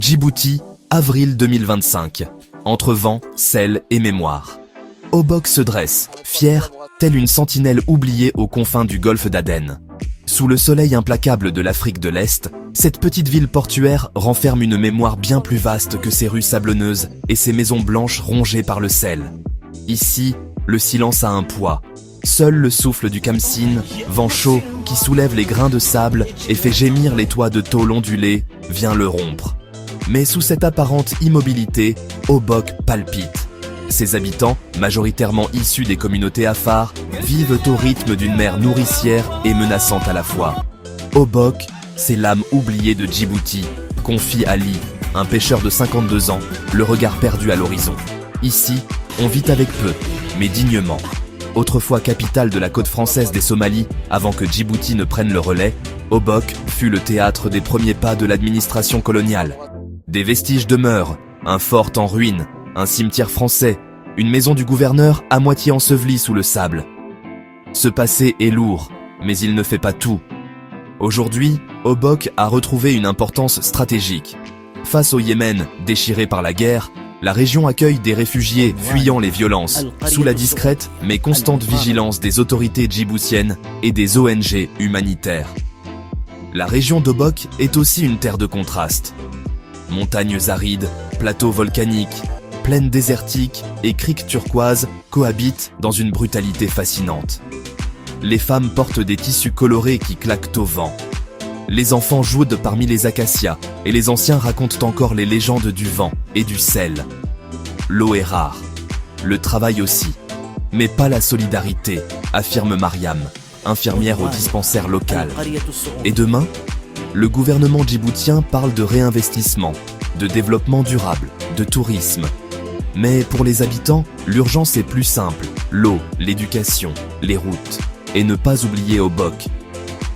Djibouti, avril 2025. Entre vent, sel et mémoire. Obok se dresse, fier, telle une sentinelle oubliée aux confins du golfe d'Aden. Sous le soleil implacable de l'Afrique de l'Est, cette petite ville portuaire renferme une mémoire bien plus vaste que ses rues sablonneuses et ses maisons blanches rongées par le sel. Ici, le silence a un poids. Seul le souffle du Khamsin, vent chaud qui soulève les grains de sable et fait gémir les toits de tôle ondulés, vient le rompre. Mais sous cette apparente immobilité, Obok palpite. Ses habitants, majoritairement issus des communautés Afar, vivent au rythme d'une mer nourricière et menaçante à la fois. Obok, c'est l'âme oubliée de Djibouti, confie Ali, un pêcheur de 52 ans, le regard perdu à l'horizon. Ici, on vit avec peu, mais dignement. Autrefois capitale de la côte française des Somalies, avant que Djibouti ne prenne le relais, Obok fut le théâtre des premiers pas de l'administration coloniale. Des vestiges demeurent, un fort en ruine, un cimetière français, une maison du gouverneur à moitié ensevelie sous le sable. Ce passé est lourd, mais il ne fait pas tout. Aujourd'hui, Obok a retrouvé une importance stratégique. Face au Yémen, déchiré par la guerre, la région accueille des réfugiés fuyant les violences, sous la discrète mais constante vigilance des autorités djiboutiennes et des ONG humanitaires. La région d'Obok est aussi une terre de contraste. Montagnes arides, plateaux volcaniques, plaines désertiques et criques turquoises cohabitent dans une brutalité fascinante. Les femmes portent des tissus colorés qui claquent au vent. Les enfants jouent parmi les acacias et les anciens racontent encore les légendes du vent et du sel. L'eau est rare, le travail aussi, mais pas la solidarité, affirme Mariam, infirmière au dispensaire local. Et demain, le gouvernement djiboutien parle de réinvestissement, de développement durable, de tourisme. Mais pour les habitants, l'urgence est plus simple, l'eau, l'éducation, les routes, et ne pas oublier Obok.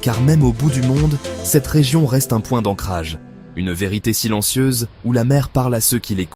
Car même au bout du monde, cette région reste un point d'ancrage, une vérité silencieuse où la mer parle à ceux qui l'écoutent.